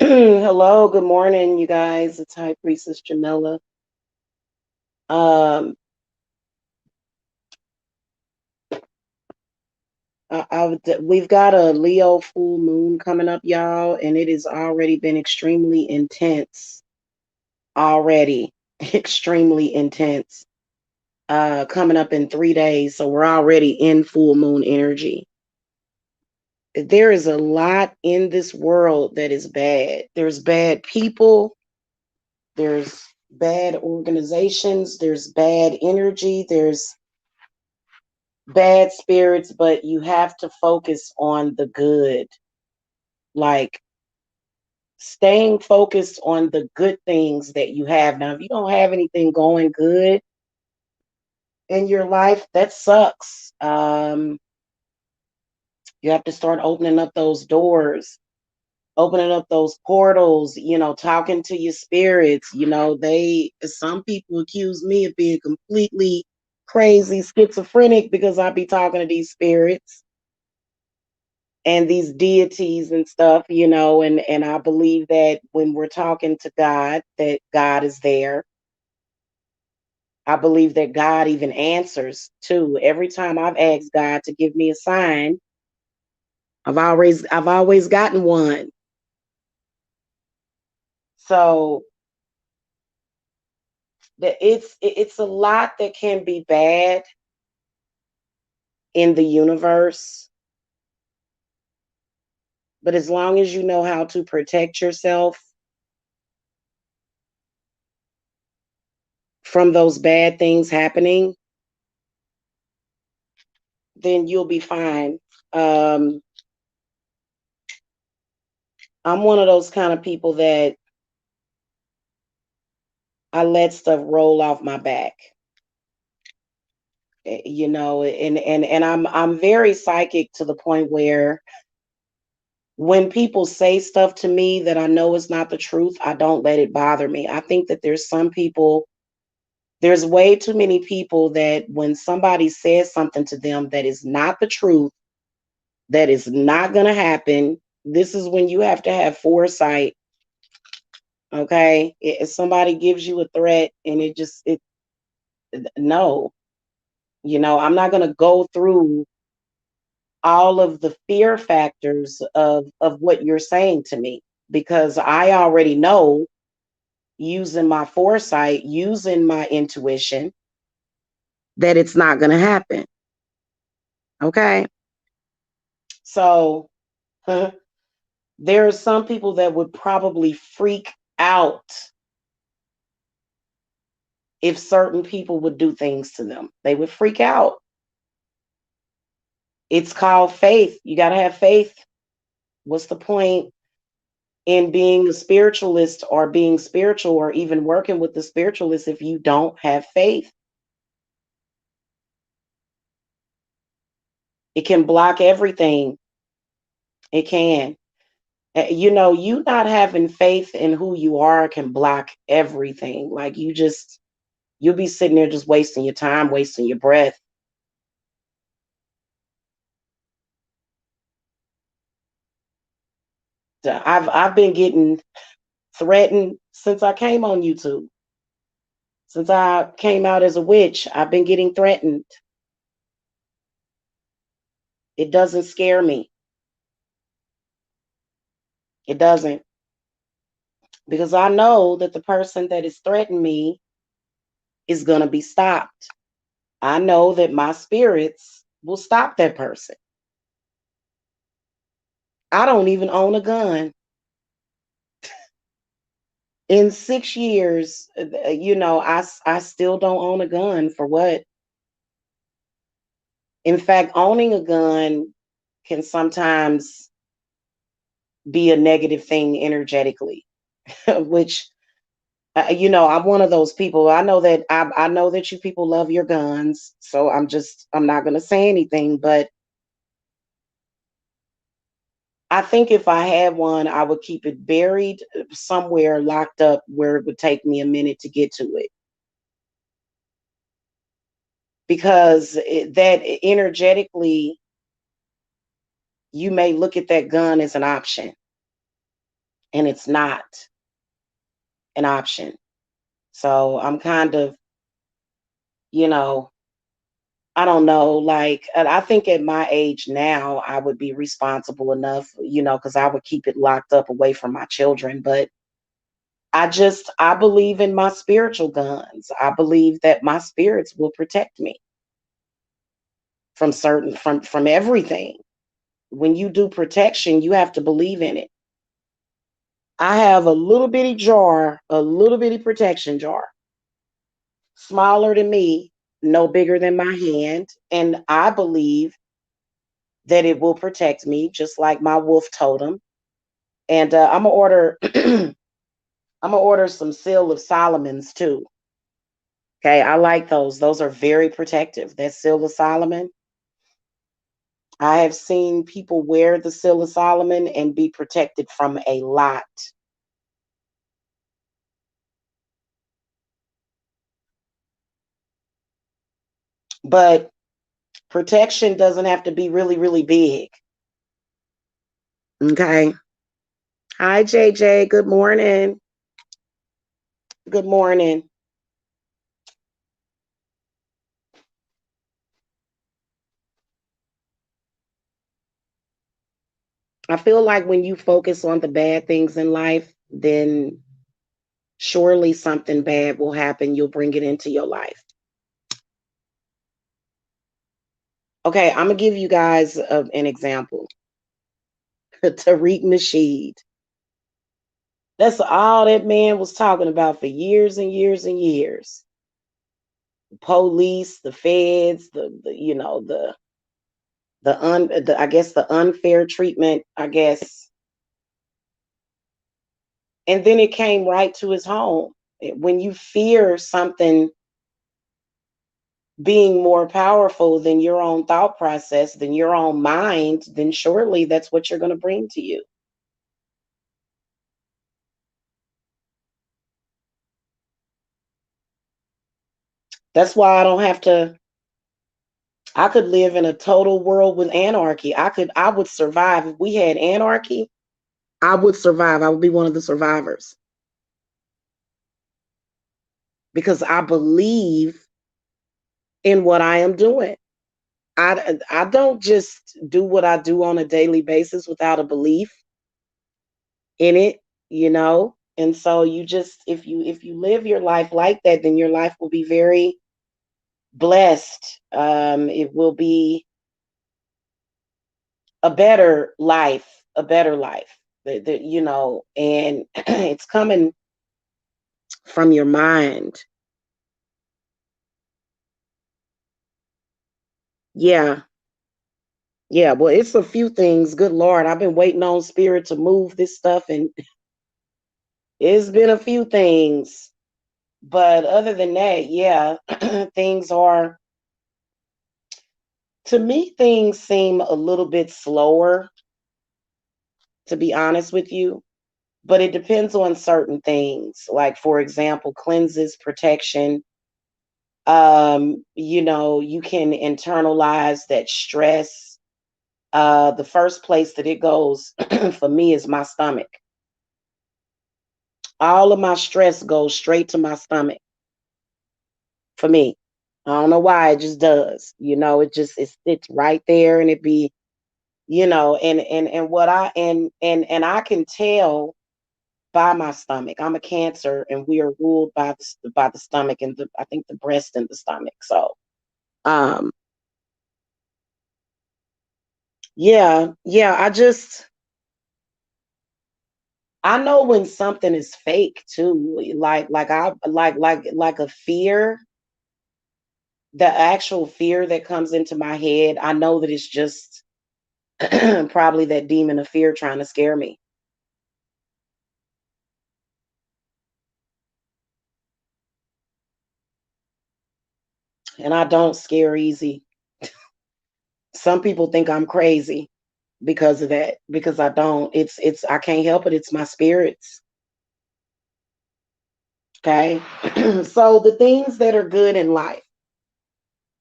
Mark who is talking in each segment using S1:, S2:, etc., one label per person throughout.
S1: Hello, good morning, you guys. It's High Priestess Jamila. Um, we've got a Leo full moon coming up, y'all, and it has already been extremely intense. Already, extremely intense. Coming up in 3 days, so we're already in full moon energy. There is a lot in this world that is bad. There's bad people. There's bad organizations. There's bad energy. There's bad spirits, but you have to focus on the good. Like staying focused on the good things that you have. Now, if you don't have anything going good in your life, that sucks. You have to start opening up those doors, opening up those portals, talking to your spirits. Some people accuse me of being completely crazy, schizophrenic because I be talking to these spirits and these deities and stuff, and I believe that when we're talking to God, that God is there. I believe that God even answers too. Every time I've asked God to give me a sign, I've always gotten one. So it's a lot that can be bad in the universe, but as long as you know how to protect yourself from those bad things happening, then you'll be fine. I'm one of those kind of people that I let stuff roll off my back. And I'm very psychic to the point where When people say stuff to me that I know is not the truth, I don't let it bother me. I think that there's way too many people that when somebody says something to them that is not the truth, that is not going to happen, this is when you have to have foresight. Okay. If somebody gives you a threat and no, I'm not going to go through all of the fear factors of what you're saying to me because I already know, using my foresight, using my intuition, that it's not going to happen. Okay. So there are some people that would probably freak out if certain people would do things to them. They would freak out. It's called faith. You got to have faith. What's the point in being a spiritualist or being spiritual or even working with the spiritualist if you don't have faith? It can block everything. It can. You not having faith in who you are can block everything. Like you'll be sitting there just wasting your time, wasting your breath. I've been getting threatened since I came on YouTube. Since I came out as a witch, I've been getting threatened. It doesn't scare me. It doesn't. Because I know that the person that is threatening me is going to be stopped. I know that my spirits will stop that person. I don't even own a gun. In 6 years, I still don't own a gun. For what? In fact, owning a gun can sometimes be a negative thing energetically, which I'm one of those people. I know that you people love your guns, so I'm not going to say anything, but I think if I had one, I would keep it buried somewhere, locked up, where it would take me a minute to get to it, because that energetically, you may look at that gun as an option, and it's not an option. So I'm kind of, you know, I don't know. Like, and I think at my age now, I would be responsible enough, because I would keep it locked up away from my children. But I believe in my spiritual guns. I believe that my spirits will protect me from everything. When you do protection, you have to believe in it. I have a little bitty jar, a little bitty protection jar, smaller than me, no bigger than my hand, and I believe that it will protect me, just like my wolf totem. And I'm gonna order. I'm gonna order some Seal of Solomon's too. Okay, I like those. Those are very protective. That Seal of Solomon. I have seen people wear the Seal of Solomon and be protected from a lot. But protection doesn't have to be really, really big. Okay. Hi, JJ. Good morning. Good morning. I feel like when you focus on the bad things in life, then surely something bad will happen. You'll bring it into your life. Okay, I'm gonna give you guys an example. Tariq Nasheed. That's all that man was talking about for years and years and years. The police, the feds, the I guess the unfair treatment, I guess. And then it came right to his home. When you fear something being more powerful than your own thought process, than your own mind, then surely that's what you're going to bring to you. That's why I don't have to. I could live in a total world with anarchy. I would survive. If we had anarchy, I would survive. I would be one of the survivors because I believe in what I am doing. I don't just do what I do on a daily basis without a belief in it, you know? And so you just, if you live your life like that, then your life will be very blessed. It will be a better life, a better life. You know, and it's coming from your mind. Yeah. Yeah. Well, it's a few things. Good Lord. I've been waiting on spirit to move this stuff, and it's been a few things. But other than that, yeah, things are, to me, things seem a little bit slower, to be honest with you. But it depends on certain things. Like, for example, cleanses, protection. You know, you can internalize that stress. The first place that it goes for me is my stomach. All of my stress goes straight to my stomach for me. I don't know why, it just does. You know, it sits right there, and it be, you know, and what I and I can tell by my stomach. I'm a Cancer, and we are ruled by the stomach, and the, I think, the breast and the stomach. So, um, yeah, yeah. I know when something is fake too. Like a fear, the actual fear that comes into my head. I know that it's just probably that demon of fear trying to scare me, and I don't scare easy. Some people think I'm crazy because of that, because I don't. It's I can't help it. It's my spirits. Okay. So the things that are good in life,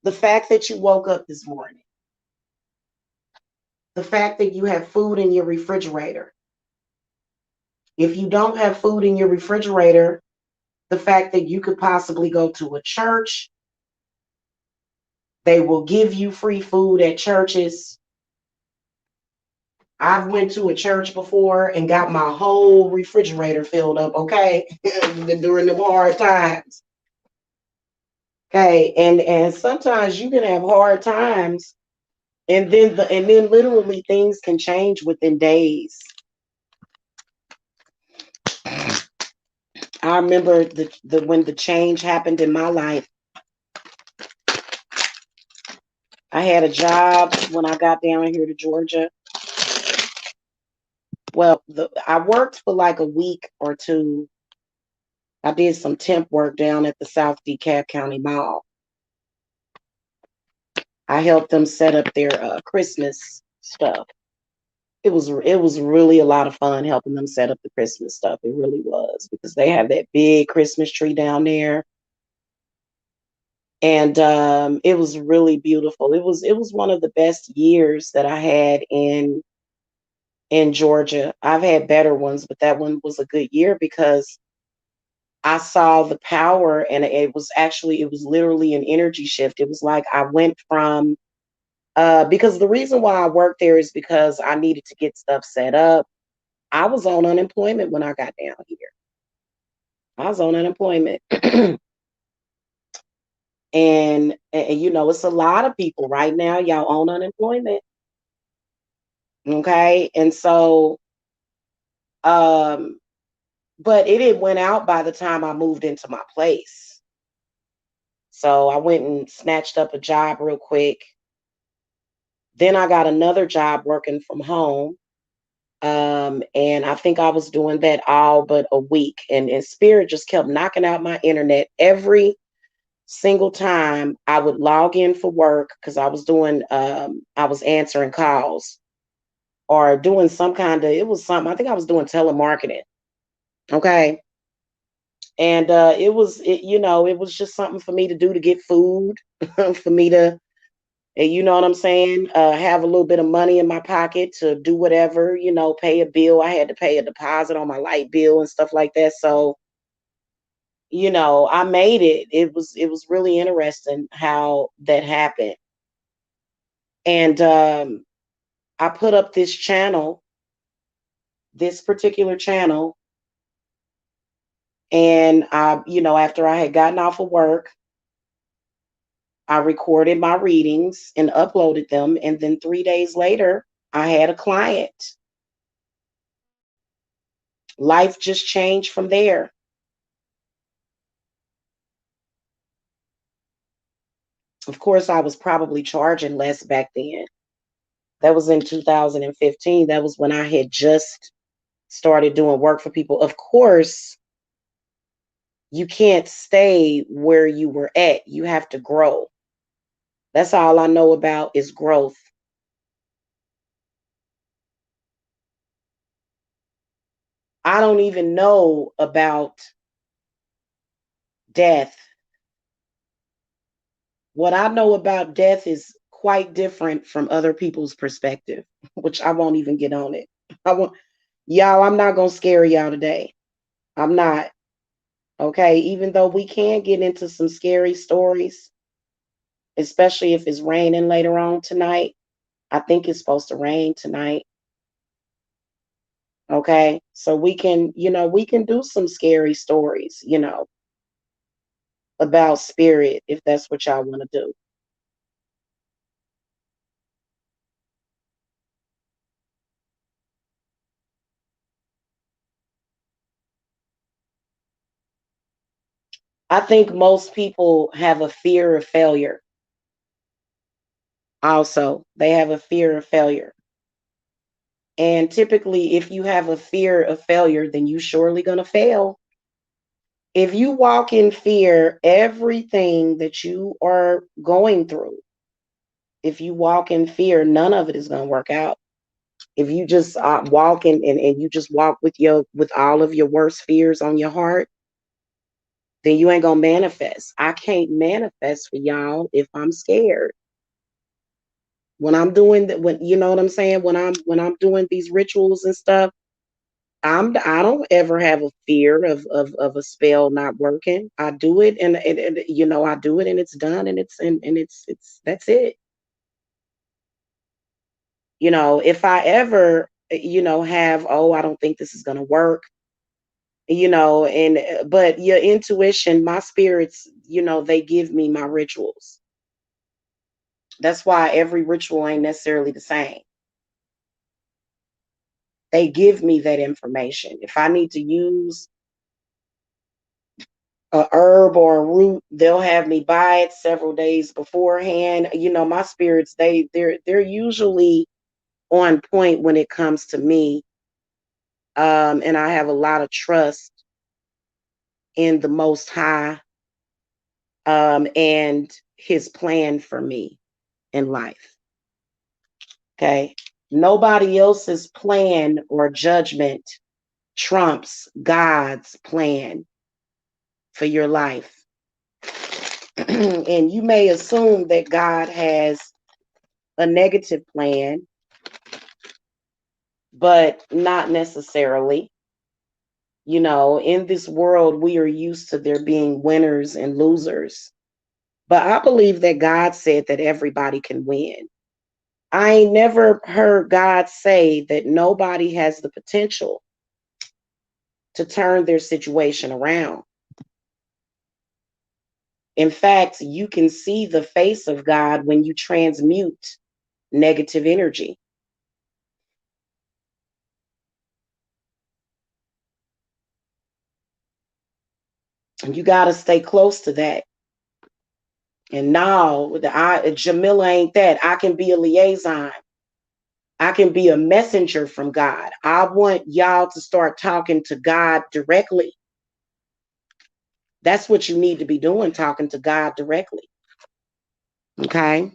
S1: the fact that you woke up this morning, the fact that you have food in your refrigerator. If you don't have food in your refrigerator, the fact that you could possibly go to a church, they will give you free food at churches. I've went to a church before and got my whole refrigerator filled up, okay, during the hard times. Okay, and sometimes you can have hard times, and then literally things can change within days. I remember the when the change happened in my life. I had a job when I got down here to Georgia. Well, I worked for like a week or two. I did some temp work down at the South DeKalb County Mall. I helped them set up their Christmas stuff. It was really a lot of fun helping them set up the Christmas stuff. It really was, because they have that big Christmas tree down there, and it was really beautiful. It was one of the best years that I had in Georgia. I've had better ones, but that one was a good year because I saw the power, and it was literally an energy shift. It was like I went from because the reason why I worked there is because I needed to get stuff set up. I was on unemployment when I got down here. I was on unemployment. And you know, it's a lot of people right now, y'all, on unemployment. Okay. And so um but it had went out by the time I moved into my place. So I went and snatched up a job real quick. Then I got another job working from home. And I think I was doing that all but a week. And Spirit just kept knocking out my internet every single time I would log in for work because I was answering calls or doing some kind of, it was something, I think I was doing telemarketing. Okay. And it was just something for me to do to get food, for me to, you know what I'm saying, have a little bit of money in my pocket to do whatever, pay a bill. I had to pay a deposit on my light bill and stuff like that. So, I made it. It was really interesting how that happened. And I put up this particular channel, and after I had gotten off of work, I recorded my readings and uploaded them. And then 3 days later, I had a client. Life just changed from there. Of course, I was probably charging less back then. That was in 2015. That was when I had just started doing work for people. Of course, you can't stay where you were at. You have to grow. That's all I know about is growth. I don't even know about death. What I know about death is quite different from other people's perspective, which I won't even get on it. I won't, y'all, I'm not going to scare y'all today. I'm not. Okay. Even though we can get into some scary stories, especially if it's raining later on tonight. I think it's supposed to rain tonight. Okay. So we can do some scary stories, about spirit if that's what y'all want to do. I think most people have a fear of failure. Also, they have a fear of failure. And typically, if you have a fear of failure, then you surely going to fail. If you walk in fear, everything that you are going through, if you walk in fear, none of it is going to work out. If you just walk and you just walk with all of your worst fears on your heart, then you ain't gonna manifest. I can't manifest for y'all if I'm scared. When I'm doing that, when you know what I'm saying, when I'm doing these rituals and stuff, I don't ever have a fear of a spell not working. I do it, and I do it, and it's done, and it's that's it. If I ever have, oh, I don't think this is gonna work, and but your intuition, my spirits, they give me my rituals. That's why every ritual ain't necessarily the same. They give me that information. If I need to use a herb or a root, they'll have me buy it several days beforehand. My spirits, they're usually on point when it comes to me. And I have a lot of trust in the Most High, and His plan for me in life. Okay. Nobody else's plan or judgment trumps God's plan for your life. And you may assume that God has a negative plan, but not necessarily. In this world, we are used to there being winners and losers. But I believe that God said that everybody can win. I ain't never heard God say that nobody has the potential to turn their situation around. In fact, you can see the face of God when you transmute negative energy. And you got to stay close to that. And now, Jamila ain't that. I can be a liaison. I can be a messenger from God. I want y'all to start talking to God directly. That's what you need to be doing, talking to God directly. Okay.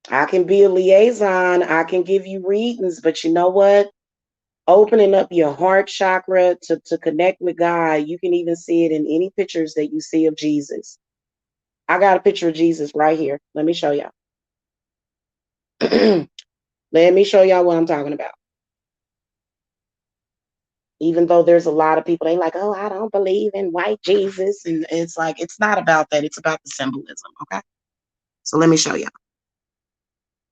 S1: I can be a liaison. I can give you readings, but you know what? Opening up your heart chakra to connect with God, you can even see it in any pictures that you see of Jesus. I got a picture of Jesus right here. Let me show y'all. Let me show y'all what I'm talking about. Even though there's a lot of people, they like, oh, I don't believe in white Jesus. And it's like, it's not about that. It's about the symbolism. Okay. So let me show y'all.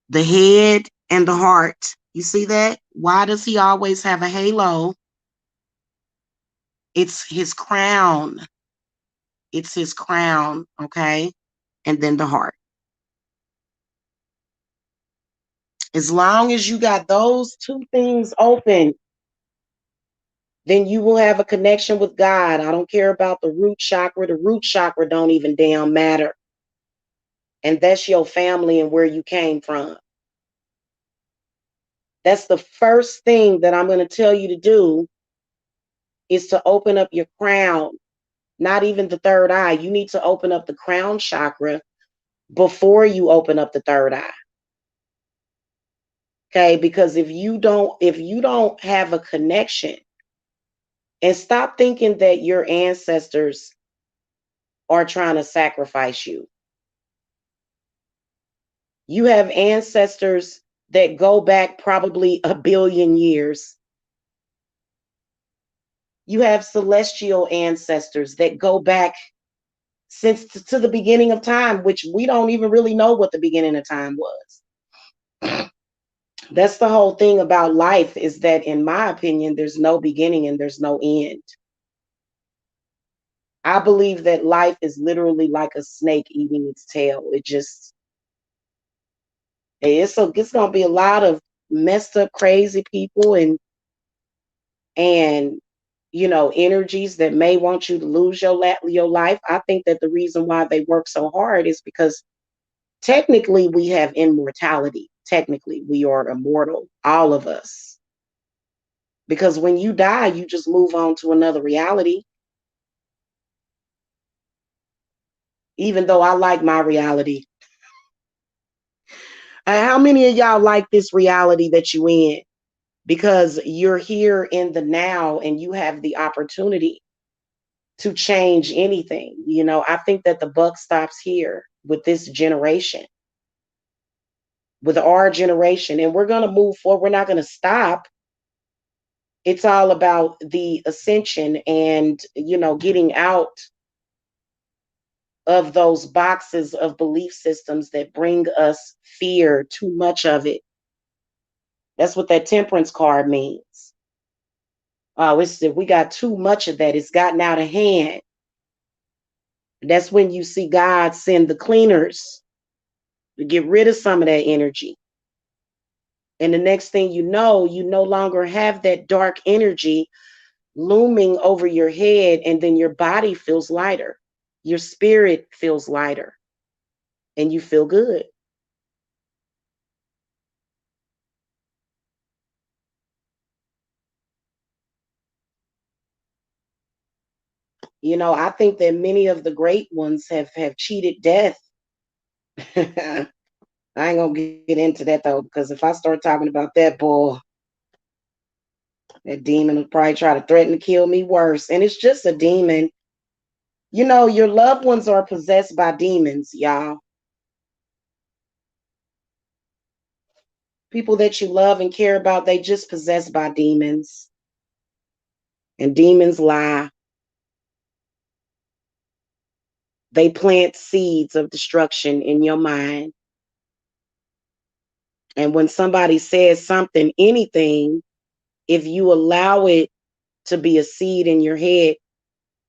S1: The head and the heart. You see that? Why does he always have a halo? It's his crown. It's his crown. Okay. And then the heart. As long as you got those two things open, then you will have a connection with God. I don't care about the root chakra. The root chakra don't even damn matter. And that's your family and where you came from. That's the first thing that I'm going to tell you to do is to open up your crown, not even the third eye. You need to open up the crown chakra before you open up the third eye. Okay, because if you don't have a connection, and stop thinking that your ancestors are trying to sacrifice you. You have ancestors that go back probably a billion years. You have celestial ancestors that go back since to the beginning of time, which we don't even really know what the beginning of time was. That's the whole thing about life, is that, in my opinion, there's no beginning and there's no end. I believe that life is literally like a snake eating its tail. It's gonna be a lot of messed up, crazy people and energies that may want you to lose your life. I think that the reason why they work so hard is because technically we have immortality. Technically, we are immortal, all of us. Because when you die, you just move on to another reality. Even though I like my reality. How many of y'all like this reality that you in? Because you're here in the now and you have the opportunity to change anything. I think that the buck stops here with this generation, with our generation, and we're going to move forward. We're not going to stop. It's all about the ascension and, getting out of those boxes of belief systems that bring us fear, too much of it. That's what that temperance card means. Oh, it's we got too much of that. It's gotten out of hand. That's when you see God send the cleaners to get rid of some of that energy. And the next thing you know, you no longer have that dark energy looming over your head, and then your body feels lighter. Your spirit feels lighter, and you feel good. I think that many of the great ones have cheated death. I ain't gonna get into that though, because if I start talking about that, boy, that demon will probably try to threaten to kill me worse. And it's just a demon. Your loved ones are possessed by demons, y'all. People that you love and care about, they just possessed by demons. And demons lie. They plant seeds of destruction in your mind. And when somebody says something, anything, if you allow it to be a seed in your head,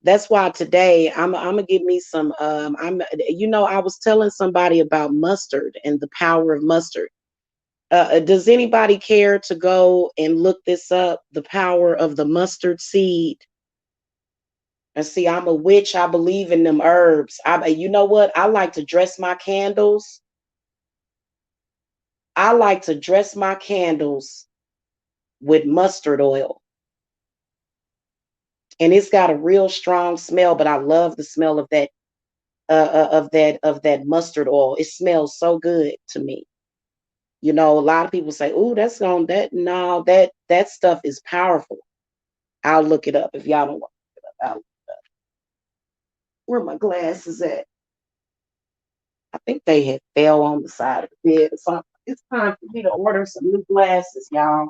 S1: that's why today I'm gonna give me some. I was telling somebody about mustard and the power of mustard. Does anybody care to go and look this up? The power of the mustard seed. And see, I'm a witch. I believe in them herbs. You know what? I like to dress my candles. I like to dress my candles with mustard oil. and it's got a real strong smell. But I love the smell of that of that mustard oil. It smells so good to me. You know, a lot of people say, "Oh, that's going that." No, that stuff is powerful. I'll look it up if y'all don't want it up. Where my glasses at? I think they had fell on the side of the bed. So it's time for me to order some new glasses, y'all.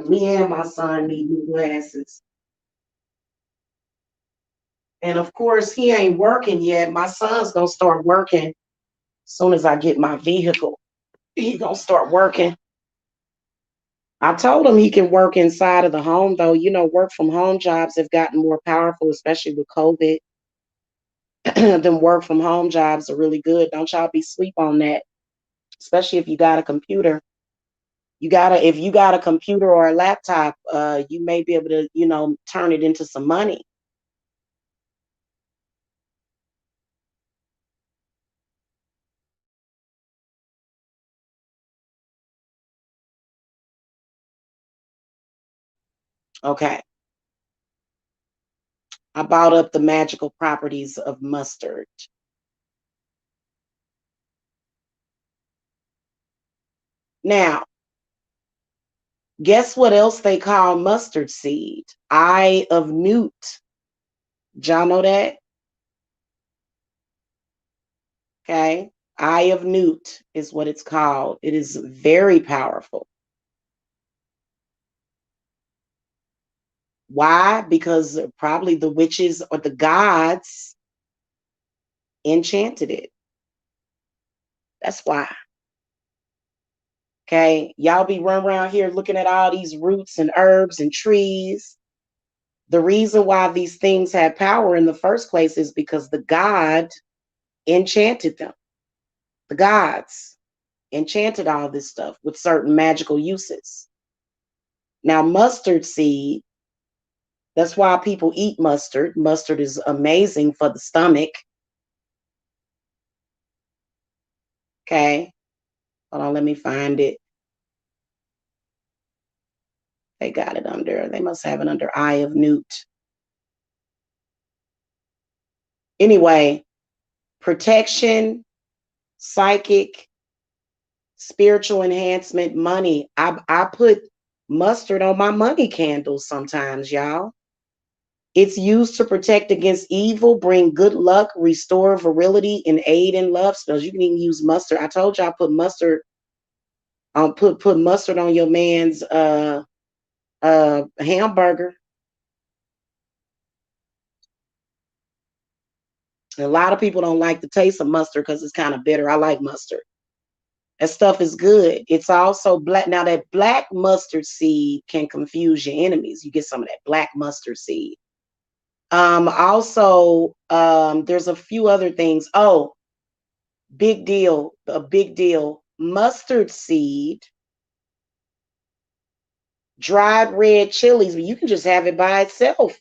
S1: Me and my son need new glasses. And of course, he ain't working yet. My son's gonna start working as soon as I get my vehicle. He gonna start working. I told him he can work inside of the home, though. You know, work from home jobs have gotten more powerful, especially with COVID. Them work from home jobs are really good. Don't y'all be sleep on that, especially if you got a computer. If you got a computer or a laptop, you may be able to, turn it into some money. Okay. I bought up the magical properties of mustard. Now, guess what else they call mustard seed? Eye of newt. Did y'all know that? Okay. Eye of newt is what it's called. It is very powerful. Why? Because probably the witches or the gods enchanted it. That's why. Okay. Y'all be running around here looking at all these roots and herbs and trees. The reason why these things have power in the first place is because the god enchanted them. The gods enchanted all this stuff with certain magical uses. Now, mustard seed, that's why people eat mustard. Mustard is amazing for the stomach. Okay. Hold on, let me find it. They got it under, they must have it under Eye of Newt. Anyway, protection, psychic, spiritual enhancement, money. I put mustard on my money candles sometimes, y'all. It's used to protect against evil, bring good luck, restore virility, and aid in love spells. You can even use mustard. I told y'all put mustard on put mustard on your man's hamburger. A lot of people don't like the taste of mustard because it's kind of bitter. I like mustard. That stuff is good. It's also black. Now that black mustard seed can confuse your enemies. You get some of that black mustard seed. Also, there's a few other things. Oh, big deal, a big deal. Mustard seed, dried red chilies, but you can just have it by itself,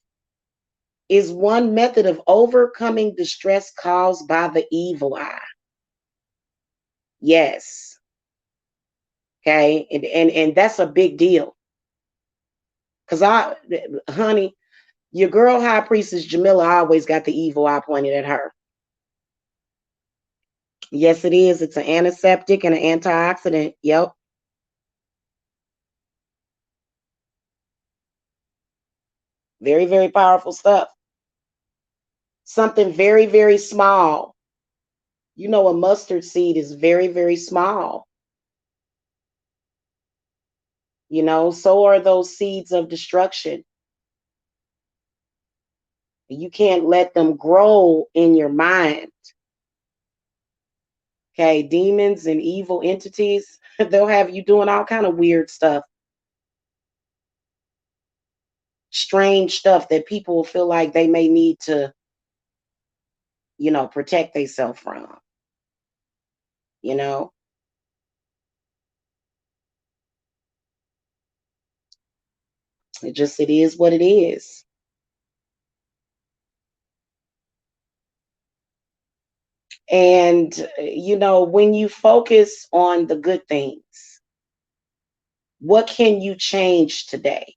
S1: is one method of overcoming distress caused by the evil eye. Yes. Okay. And that's a big deal. Cause honey, your girl high priestess Jamila always got the evil eye pointed at her. Yes, it is. It's an antiseptic and an antioxidant. Yep. Very, very powerful stuff. Something very, very small. You know, a mustard seed is very, very small. You know, so are those seeds of destruction. You can't let them grow in your mind. Okay, demons and evil entities, they'll have you doing all kind of weird stuff, strange stuff that people feel like they may need to, protect themselves from. You know, it is what it is. And when you focus on the good things, what can you change today?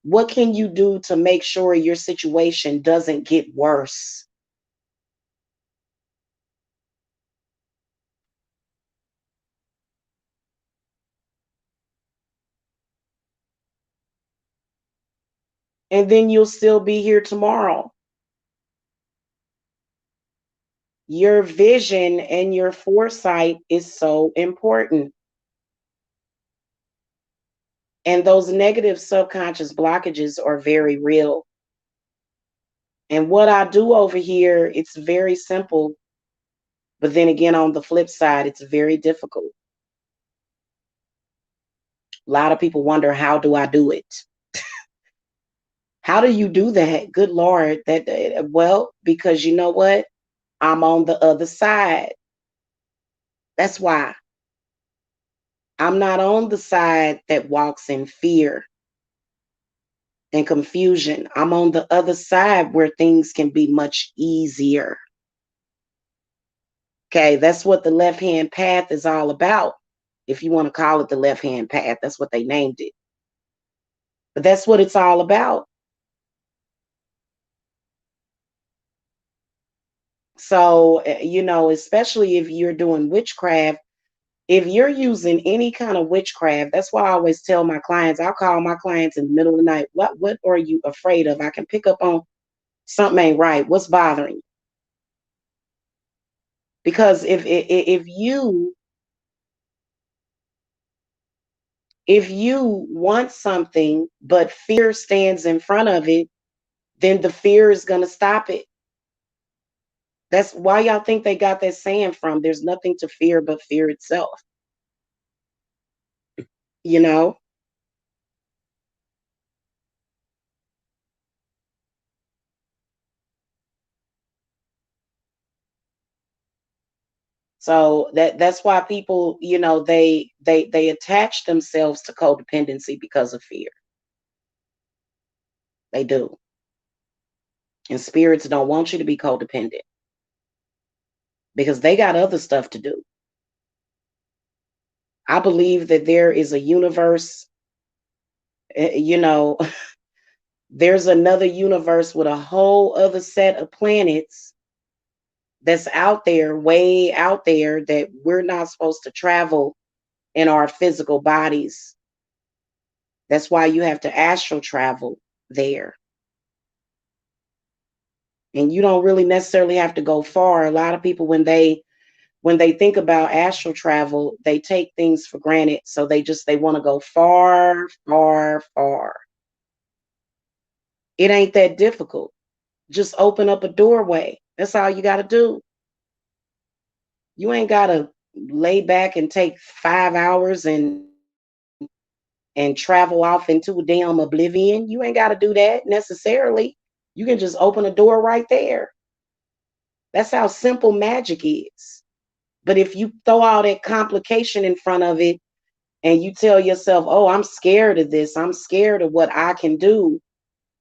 S1: What can you do to make sure your situation doesn't get worse? And then you'll still be here tomorrow. Your vision and your foresight is so important. And those negative subconscious blockages are very real. And what I do over here, it's very simple. But then again, on the flip side, it's very difficult. A lot of people wonder, how do I do it? How do you do that? Good Lord. Well, because you know what? I'm on the other side. That's why. I'm not on the side that walks in fear and confusion. I'm on the other side where things can be much easier. Okay, that's what the left hand path is all about. If you want to call it the left hand path, that's what they named it. But that's what it's all about. So, especially if you're doing witchcraft, if you're using any kind of witchcraft, that's why I always tell my clients, I'll call my clients in the middle of the night. What are you afraid of? I can pick up on something ain't right. What's bothering you? Because if you want something but fear stands in front of it, then the fear is going to stop it. That's why y'all think they got that saying from. There's nothing to fear but fear itself. You know. So that's why people, they attach themselves to codependency because of fear. They do. And spirits don't want you to be codependent because they got other stuff to do. I believe that there is a universe, you know, there's another universe with a whole other set of planets that's out there, way out there, that we're not supposed to travel in our physical bodies. That's why you have to astral travel there. And you don't really necessarily have to go far. A lot of people, when they think about astral travel, they take things for granted. So they want to go far, far, far. It ain't that difficult. Just open up a doorway. That's all you got to do. You ain't got to lay back and take 5 hours and travel off into a damn oblivion. You ain't got to do that necessarily. You can just open a door right there. That's how simple magic is. But if you throw all that complication in front of it and you tell yourself, "Oh, I'm scared of this. I'm scared of what I can do,"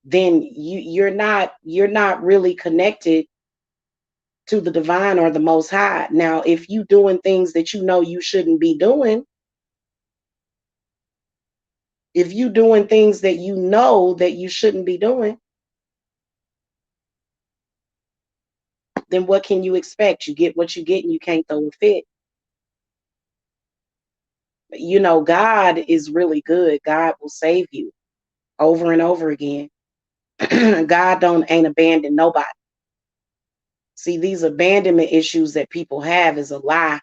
S1: then you're not really connected to the divine or the most high. Now, if you doing things that you know you shouldn't be doing, if you doing things that you know that you shouldn't be doing, then what can you expect? You get what you get and you can't throw a fit. God is really good. God will save you over and over again. God don't ain't abandoned nobody. See, these abandonment issues that people have is a lie.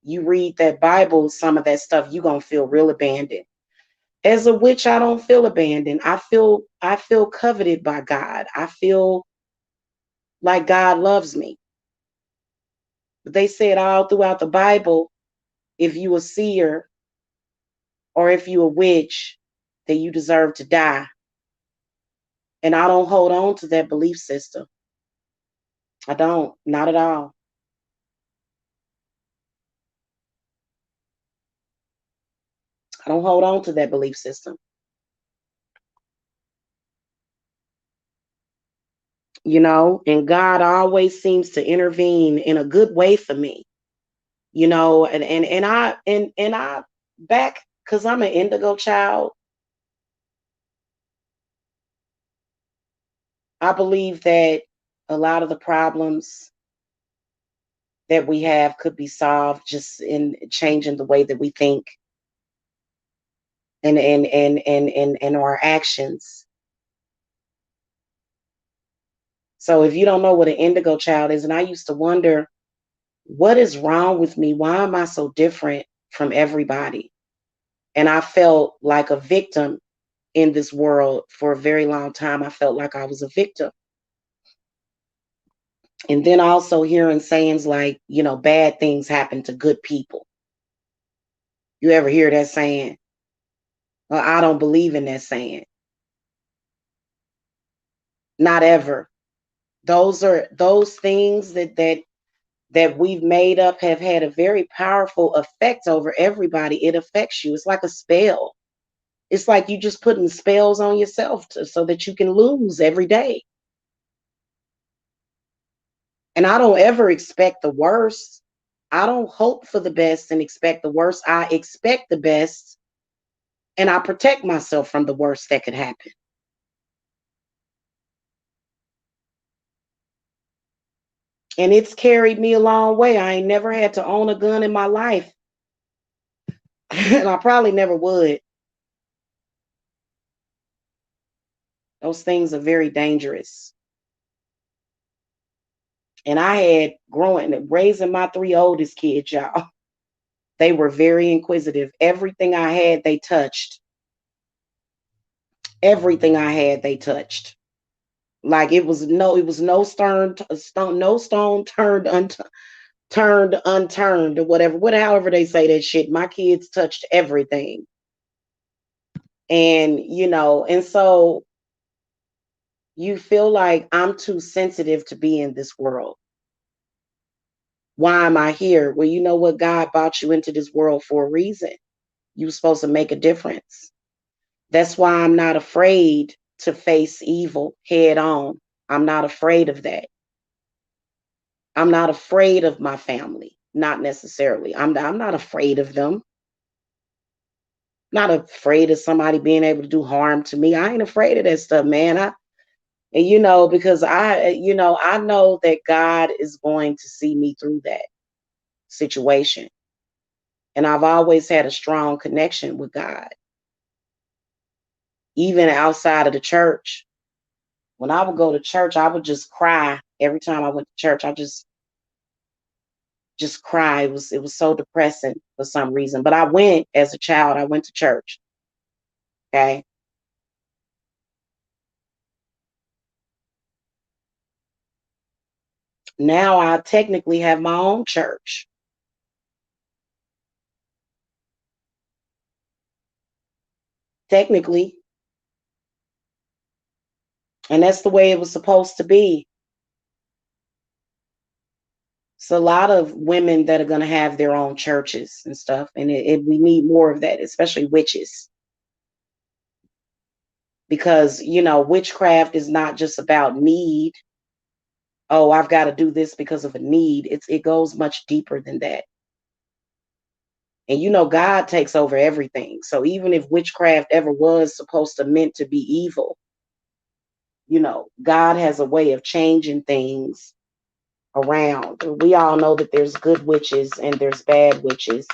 S1: You read that Bible, some of that stuff, you're gonna feel real abandoned. As a witch, I don't feel abandoned. I feel coveted by God. I feel like God loves me. But they said all throughout the Bible, if you a seer or if you a witch, then you deserve to die. And I don't hold on to that belief system. I don't, not at all. I don't hold on to that belief system. And God always seems to intervene in a good way for me. And I back because I'm an indigo child. I believe that a lot of the problems that we have could be solved just in changing the way that we think and our actions. So if you don't know what an indigo child is, and I used to wonder, what is wrong with me? Why am I so different from everybody? And I felt like a victim in this world for a very long time. I felt like I was a victim. And then also hearing sayings like, bad things happen to good people. You ever hear that saying? Well, I don't believe in that saying. Not ever. Those things that we've made up have had a very powerful effect over everybody. It affects you. It's like a spell. It's like you just putting spells on yourself so that you can lose every day. And I don't ever expect the worst. I don't hope for the best and expect the worst. I expect the best and I protect myself from the worst that could happen. And it's carried me a long way. I ain't never had to own a gun in my life. And I probably never would. Those things are very dangerous. And I had raising my three oldest kids, y'all. They were very inquisitive. Everything I had, they touched. Everything I had, they touched. Like no stone turned unturned or whatever, however they say that shit. My kids touched everything. And so you feel like I'm too sensitive to be in this world. Why am I here? Well, you know what? God brought you into this world for a reason. You were supposed to make a difference. That's why I'm not afraid to face evil head on. I'm not afraid of that. I'm not afraid of my family. Not necessarily. I'm not afraid of them. Not afraid of somebody being able to do harm to me. I ain't afraid of that stuff, man. Because I know that God is going to see me through that situation. And I've always had a strong connection with God, even outside of the church. When I would go to church, I would just cry every time I went to church. I just cry. It was so depressing for some reason. But I went as a child. I went to church. Okay. Now I technically have my own church. Technically. And that's the way it was supposed to be. It's a lot of women that are going to have their own churches and stuff. And we need more of that, especially witches. Because, witchcraft is not just about need. Oh, I've got to do this because of a need. It goes much deeper than that. And God takes over everything. So even if witchcraft ever was supposed to meant to be evil, God has a way of changing things around. We all know that there's good witches and there's bad witches.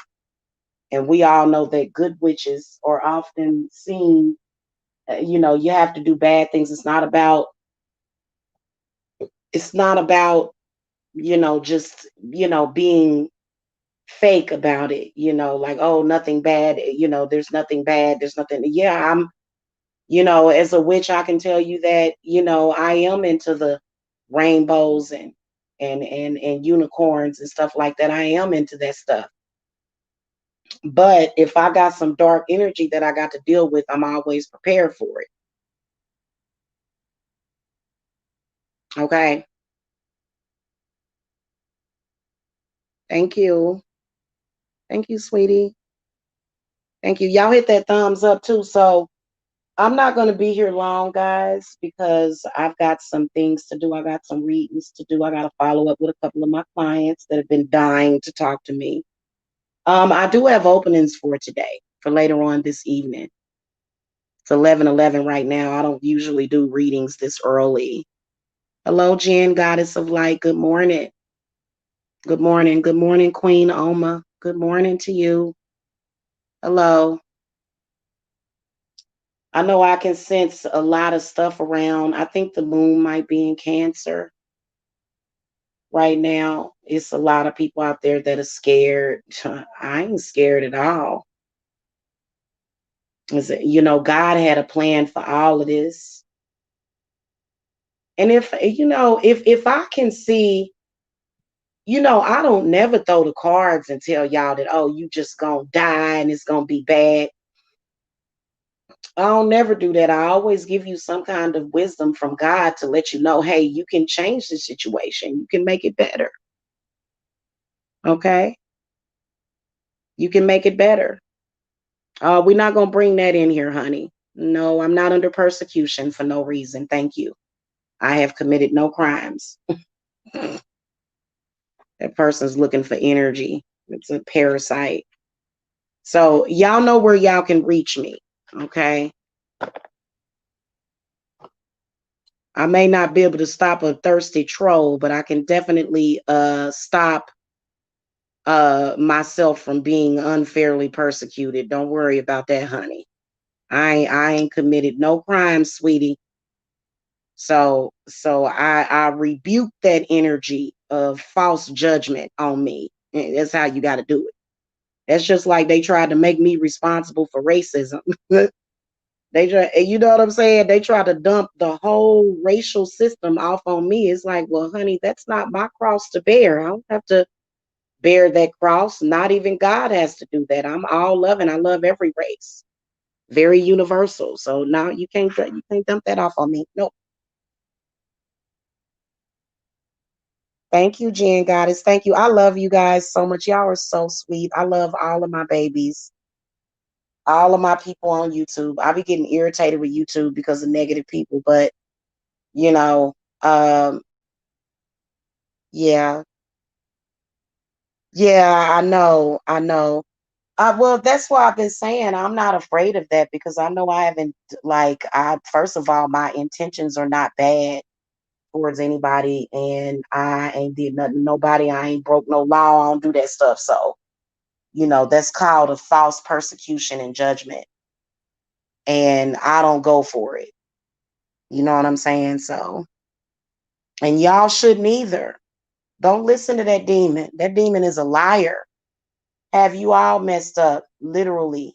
S1: And we all know that good witches are often seen, you have to do bad things. It's not about, just, being fake about it, like, oh, nothing bad, there's nothing bad, there's nothing. Yeah, as a witch, I can tell you that, I am into the rainbows and unicorns and stuff like that. I am into that stuff. But if I got some dark energy that I got to deal with, I'm always prepared for it. Okay. Thank you. Thank you, sweetie. Thank you. Y'all hit that thumbs up too. So I'm not going to be here long, guys, because I've got some things to do. I got some readings to do. I got to follow up with a couple of my clients that have been dying to talk to me. I do have openings for today, for later on this evening. It's 11:11 right now. I don't usually do readings this early. Hello, Jen, goddess of light. Good morning. Good morning. Good morning, Queen Oma. Good morning to you. Hello. I know I can sense a lot of stuff around. I think the moon might be in Cancer right now. It's a lot of people out there that are scared. I ain't scared at all. God had a plan for all of this. And if I can see, I don't never throw the cards and tell y'all that, oh, you just gonna die and it's gonna be bad. I don't never do that. I always give you some kind of wisdom from God to let you know, hey, you can change the situation. You can make it better. Okay? You can make it better. We're not gonna bring that in here, honey. No, I'm not under persecution for no reason. Thank you. I have committed no crimes. That person's looking for energy. It's a parasite. So y'all know where y'all can reach me. Okay. I may not be able to stop a thirsty troll, but I can definitely stop myself from being unfairly persecuted. Don't worry about that, honey. I ain't committed no crime, sweetie. So I rebuke that energy of false judgment on me. That's how you got to do it. That's just like they tried to make me responsible for racism. You know what I'm saying? They try to dump the whole racial system off on me. It's like, well, honey, that's not my cross to bear. I don't have to bear that cross. Not even God has to do that. I'm all loving. I love every race. Very universal. So now you can't dump that off on me. No. Thank you, Jen Goddess. Thank you. I love you guys so much. Y'all are so sweet. I love all of my babies, all of my people on YouTube. I be getting irritated with YouTube because of negative people, but you know, um, yeah, yeah, I know, I know. Well, that's why I've been saying I'm not afraid of that because I know I haven't first of all, my intentions are not bad towards anybody, and I ain't did nothing nobody. I ain't broke no law. I don't do that stuff. So that's called a false persecution and judgment, and I don't go for it. You know what I'm saying? So, and y'all shouldn't either. Don't listen to that demon. That demon is a liar. Have you all messed up, literally,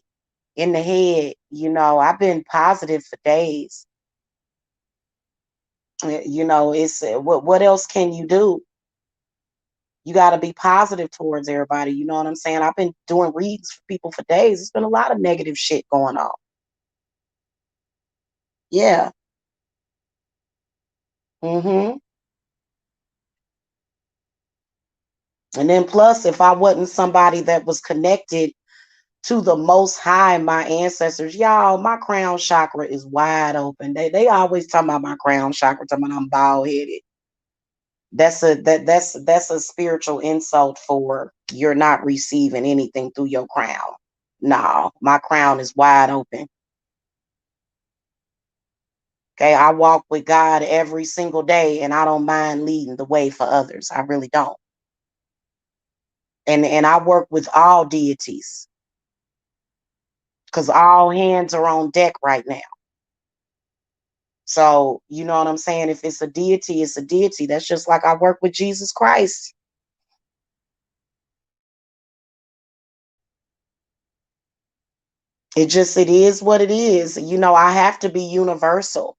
S1: in the head? I've been positive for days. It's what else can you do? You got to be positive towards everybody. You know what I'm saying? I've been doing reads for people for days. There's been a lot of negative shit going on. Yeah. Mm-hmm. And then plus, if I wasn't somebody that was connected to the most high, my ancestors, y'all, my crown chakra is wide open. They always talk about my crown chakra, talking about I'm bald headed. That's a spiritual insult for you're not receiving anything through your crown. No, my crown is wide open. Okay, I walk with God every single day, and I don't mind leading the way for others. I really don't. And I work with all deities because all hands are on deck right now. So you know what I'm saying? If it's a deity, it's a deity. That's just like I work with Jesus Christ. It is what it is. I have to be universal.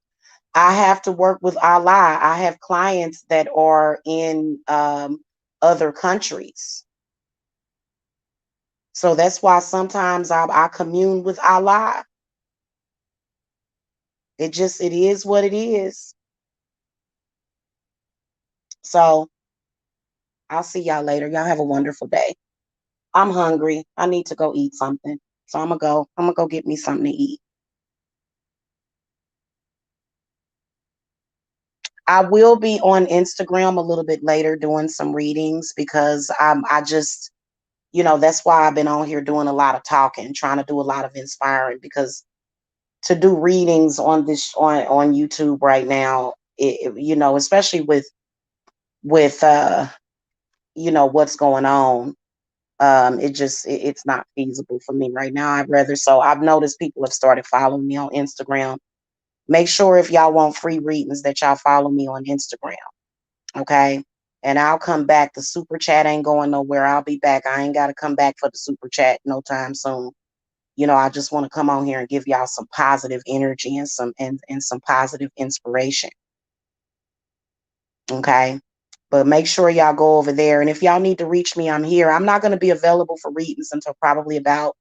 S1: I have to work with Allah. I have clients that are in other countries. So that's why sometimes I commune with Allah. It is what it is. So I'll see y'all later. Y'all have a wonderful day. I'm hungry. I need to go eat something. So I'm gonna go get me something to eat. I will be on Instagram a little bit later doing some readings because I just, that's why I've been on here doing a lot of talking, trying to do a lot of inspiring because to do readings on YouTube right now, especially with what's going on. It's not feasible for me right now. I've noticed people have started following me on Instagram. Make sure if y'all want free readings that y'all follow me on Instagram. Okay. And I'll come back. The super chat ain't going nowhere. I'll be back. I ain't got to come back for the super chat no time soon. I just want to come on here and give y'all some positive energy and some positive inspiration. Okay. But make sure y'all go over there. And if y'all need to reach me, I'm here. I'm not going to be available for readings until probably about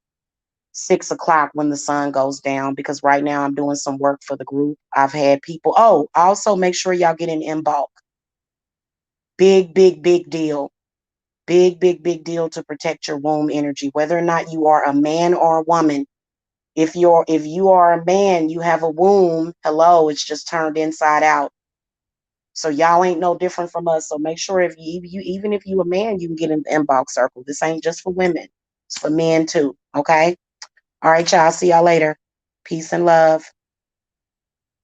S1: 6 o'clock when the sun goes down, because right now I'm doing some work for the group. I've had people. Oh, also make sure y'all get in bulk. Big, big, big deal. Big, big, big deal to protect your womb energy, whether or not you are a man or a woman. If you are a man, you have a womb. Hello, it's just turned inside out. So y'all ain't no different from us. So make sure even if you a man, you can get in the inbox circle. This ain't just for women. It's for men too. Okay. All right, y'all. See y'all later. Peace and love.